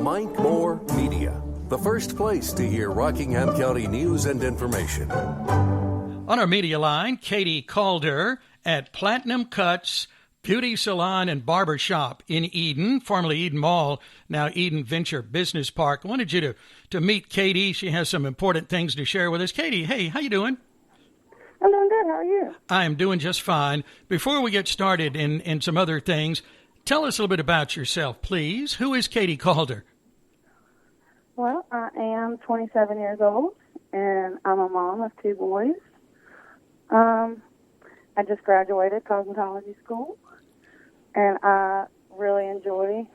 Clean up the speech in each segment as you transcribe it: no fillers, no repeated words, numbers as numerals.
Mike Moore Media, the first place to hear Rockingham County news and information. On our media line, Katie Caulder at Platinum Kutz Beauty Salon and Barber Shop in Eden, formerly Eden Mall, now Eden Venture Busniess Park. I wanted you to meet Katie. She has some important things to share with us. Katie, hey, how you doing? I'm doing good. How are you? I am doing just fine. Before we get started in some other things, tell us a little bit about yourself, please. Who is Katie Caulder? Well, I am 27 years old, and I'm a mom of two boys. I just graduated cosmetology school, and I really enjoy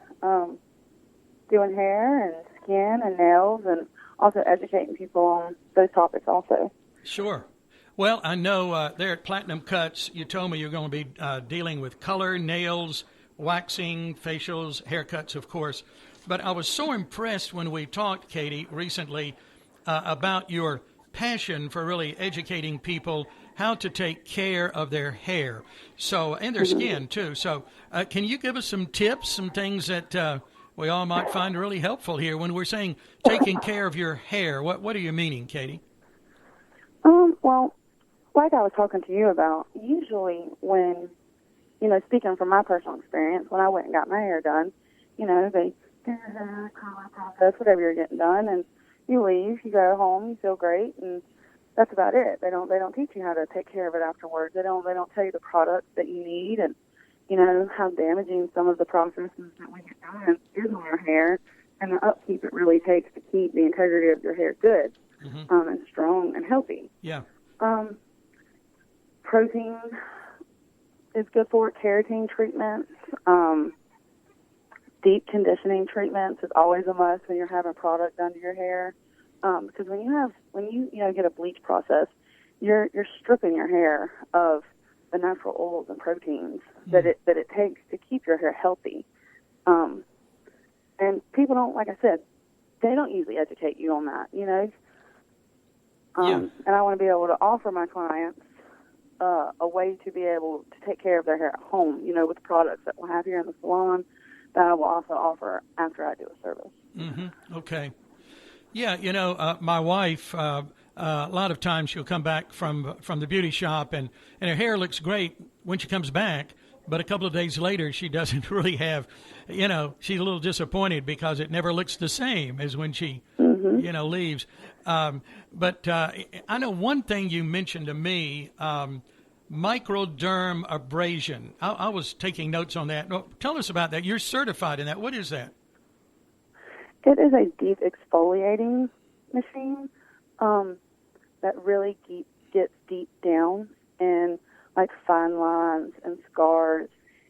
doing hair and skin and nails, and also educating people on those topics also. Sure. Well, I know there at Platinum Kutz, you told me you're going to be dealing with color, nails, waxing, facials, haircuts, of course. But I was so impressed when we talked, Katie, recently about your passion for really educating people how to take care of their hair, and their skin, too. So can you give us some tips, some things that we all might find really helpful here when we're saying taking care of your hair? What are you meaning, Katie? Well, like I was talking to you about, usually when, speaking from my personal experience, when I went and got my hair done, they do your hair, color process, whatever you're getting done, and you leave, you go home, you feel great, and that's about it. They don't teach you how to take care of it afterwards. They don't tell you the products that you need, and how damaging some of the processes that we get done is on our hair, and the upkeep it really takes to keep the integrity of your hair good, and strong and healthy. Yeah. Protein is good for it. Keratin treatments, deep conditioning treatments is always a must when you're having product done to your hair. Because when you get a bleach process, you're stripping your hair of the natural oils and proteins that it takes to keep your hair healthy. And people don't, like I said, they don't usually educate you on that, And I want to be able to offer my clients a way to be able to take care of their hair at home, with products that we'll have here in the salon that I will also offer after I do a service. Mm-hmm. Okay. Yeah, my wife, a lot of times she'll come back from the beauty shop and her hair looks great when she comes back, but a couple of days later she doesn't really have, she's a little disappointed because it never looks the same as when she, leaves. But I know one thing you mentioned to me, microderm abrasion. I was taking notes on that. Well, tell us about that. You're certified in that. What is that? It is a deep exfoliating machine that really gets deep down in like fine lines and scars,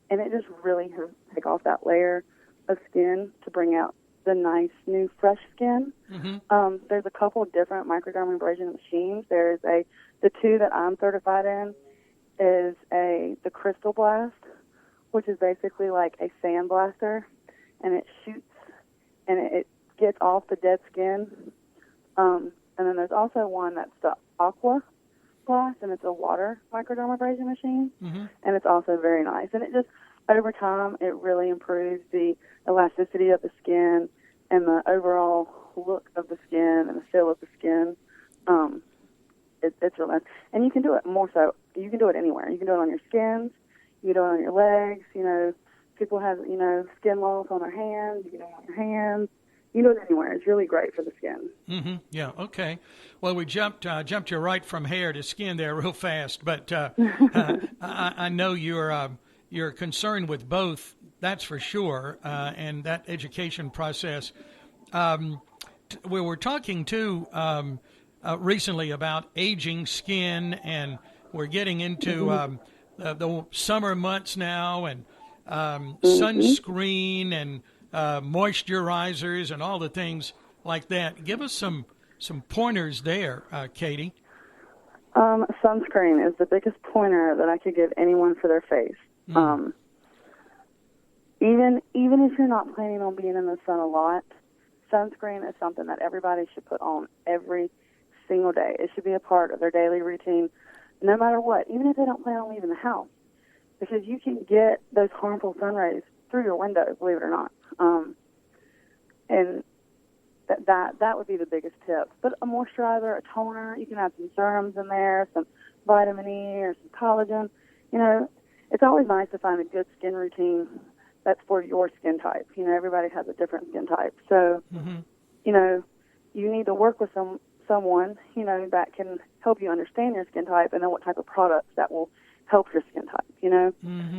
and it just really helps take off that layer of skin to bring out the nice, new, fresh skin. Mm-hmm. There's a couple of different microderm abrasion machines. There's the two that I'm certified in is the Crystal Blast, which is basically like a sand blaster, and it shoots and it gets off the dead skin. And then there's also one that's the Aqua Blast, and it's a water microdermabrasion machine, and it's also very nice. And it just, over time, it really improves the elasticity of the skin and the overall look of the skin and the feel of the skin. It's real nice. And you can do it more so. You can do it anywhere. You can do it on your skins. You can do it on your legs. People have, skin loss on their hands. You can do it on your hands. You can do it anywhere. It's really great for the skin. Mm-hmm. Yeah, okay. Well, we jumped you right from hair to skin there real fast, but I know you're concerned with both, that's for sure, and that education process. We were talking, too, recently about aging skin, and we're getting into the summer months now, and sunscreen and moisturizers and all the things like that. Give us some pointers there, Katie. Sunscreen is the biggest pointer that I could give anyone for their face. Even if you're not planning on being in the sun a lot, sunscreen is something that everybody should put on every single day. It should be a part of their daily routine, no matter what, even if they don't plan on leaving the house, because you can get those harmful sun rays through your window, believe it or not. and that would be the biggest tip. But a moisturizer, a toner, you can add some serums in there, some vitamin E or some collagen. You know, it's always nice to find a good skin routine that's for your skin type. You know, everybody has a different skin type. So, you know, you need to work with someone, you know, that can help you understand your skin type and then what type of products that will help your skin type, you know.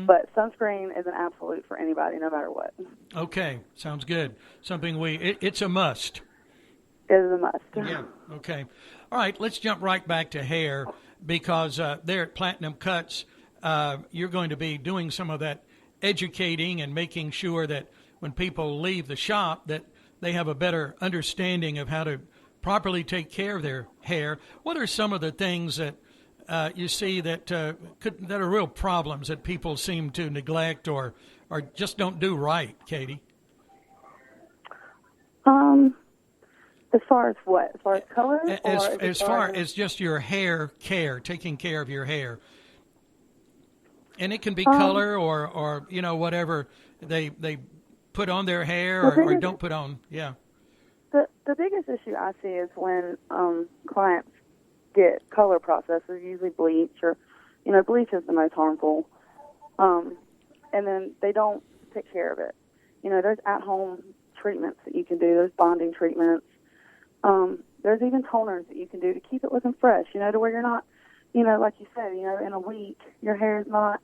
But sunscreen is an absolute for anybody, no matter what. Okay, sounds good. Something it's a must. It is a must. Yeah, okay. All right, let's jump right back to hair, because there at Platinum Kutz, you're going to be doing some of that educating and making sure that when people leave the shop that they have a better understanding of how to properly take care of their hair. What are some of the things that you see that that are real problems that people seem to neglect or just don't do right, Katie? As far as what? As far as color? As far as just your hair care, taking care of your hair. And it can be color or you know, whatever they put on their hair or don't put on. Yeah. The biggest issue I see is when clients get color processes, usually bleach, or, you know, bleach is the most harmful, and then they don't take care of it. You know, there's at-home treatments that you can do. There's bonding treatments. There's even toners that you can do to keep it looking fresh, you know, to where you're not, you know, like you said, you know, in a week, your hair is not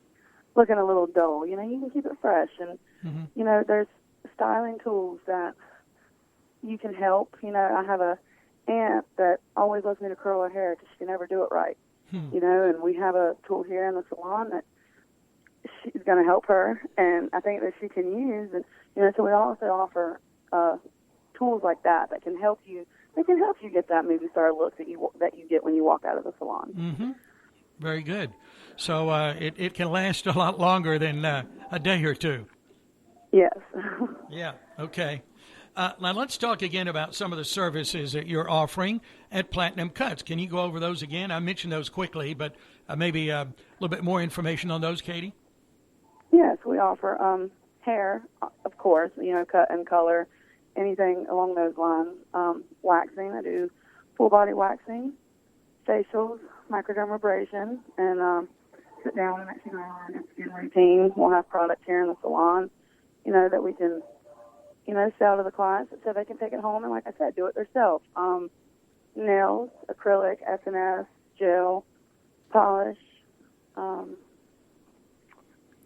looking a little dull. You know, you can keep it fresh. And, you know, there's styling tools that you can help. You know, I have a aunt that always loves me to curl her hair because she can never do it right. You know, and we have a tool here in the salon that she's going to help her, and I think that she can use. And, you know, so we also offer tools like that can help you. They can help you get that movie star look that you get when you walk out of the salon. Very good. So it can last a lot longer than a day or two. Yes. Yeah. Okay. Now let's talk again about some of the services that you're offering at Platinum Kutz. Can you go over those again? I mentioned those quickly, but maybe a little bit more information on those, Katie. Yes, we offer hair, of course, you know, cut and color, anything along those lines. Waxing, I do full body waxing, facials, microdermabrasion, and sit down and actually go on a skin routine. We'll have products here in the salon, you know, that we can, you know, sell to the clients so they can take it home and, like I said, do it themselves. Nails, acrylic, SNS, gel, polish.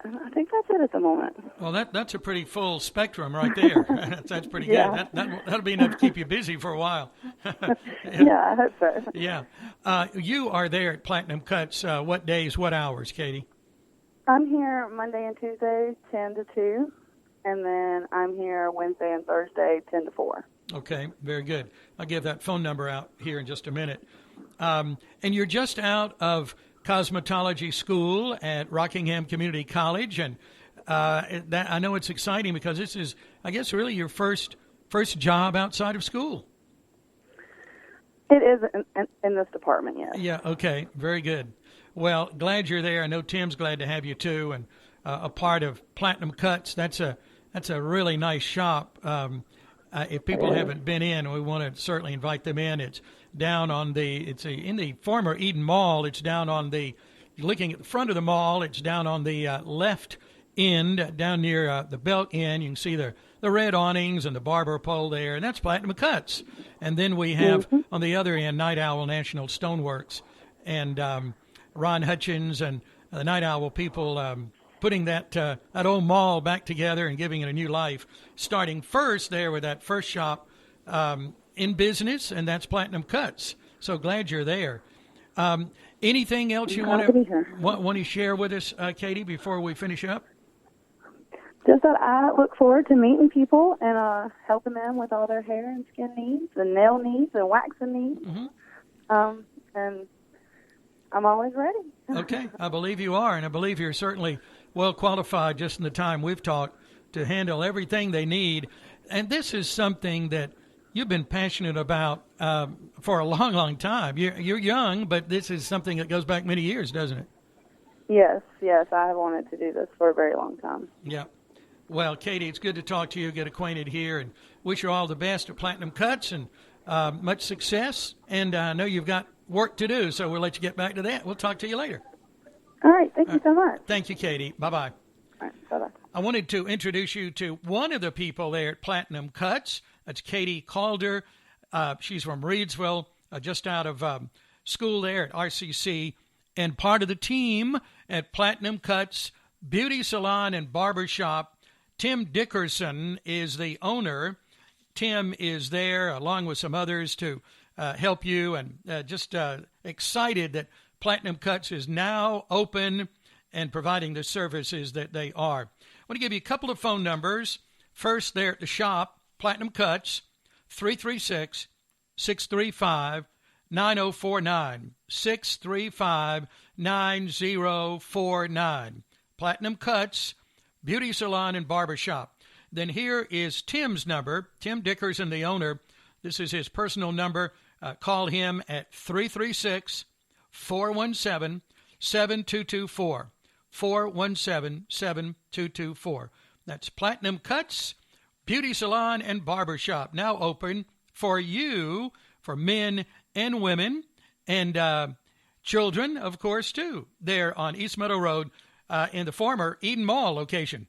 I think that's it at the moment. Well, that's a pretty full spectrum right there. That's pretty good. Yeah. That'll be enough to keep you busy for a while. Yeah, I hope so. Yeah. You are there at Platinum Kutz. What days, what hours, Katie? I'm here Monday and Tuesday, 10 to 2, and then I'm here Wednesday and Thursday, 10 to 4. Okay, very good. I'll give that phone number out here in just a minute. And you're just out of cosmetology school at Rockingham Community College, and I know it's exciting because this is, I guess, really your first job outside of school. It is in this department, yes. Yeah, okay, very good. Well, glad you're there. I know Tim's glad to have you too, and a part of Platinum Kutz. That's a really nice shop. If people haven't been in, we want to certainly invite them in. It's down on in the former Eden Mall. It's down on looking at the front of the mall. It's down on the left end, down near the belt end. You can see the red awnings and the Barber pole there, and that's Platinum Kutz. And then we have on the other end Night Owl National Stoneworks, and Ron Hutchins and the Night Owl people putting that old mall back together and giving it a new life. Starting first there with that first shop in business, and that's Platinum Kutz. So glad you're there. Anything else you want to share with us, Katie, before we finish up? Just that I look forward to meeting people and helping them with all their hair and skin needs and nail needs and waxing needs. And I'm always ready. Okay, I believe you are, and I believe you're certainly well qualified just in the time we've talked to handle everything they need. And this is something that you've been passionate about for a long, long time. You're young, but this is something that goes back many years, doesn't it? Yes, I have wanted to do this for a very long time. Yeah. Well, Katie, it's good to talk to you, get acquainted here, and wish you all the best at Platinum Cuts and much success. And I know you've got work to do, so we'll let you get back to that. We'll talk to you later. All right. Thank you so much. Thank you, Katie. Bye-bye. All right. Bye-bye. I wanted to introduce you to one of the people there at Platinum Cuts. That's Katie Caulder. She's from Reedsville, just out of school there at RCC, and part of the team at Platinum Cuts Beauty Salon and Barber Shop. Tim Dickerson is the owner. Tim is there along with some others to help you, and just excited that Platinum Cuts is now open and providing the services that they are. I want to give you a couple of phone numbers. First, there at the shop, Platinum Cuts, 336-635-9049, 635-9049. Platinum Cuts, Beauty Salon and Barber Shop. Then here is Tim's number. Tim Dickerson, the owner. This is his personal number. Call him at 336-417-7224. 417-7224. That's Platinum Cuts, Beauty Salon and Barber Shop. Now open for you, for men and women, and children, of course, too. There on East Meadow Road in the former Eden Mall location.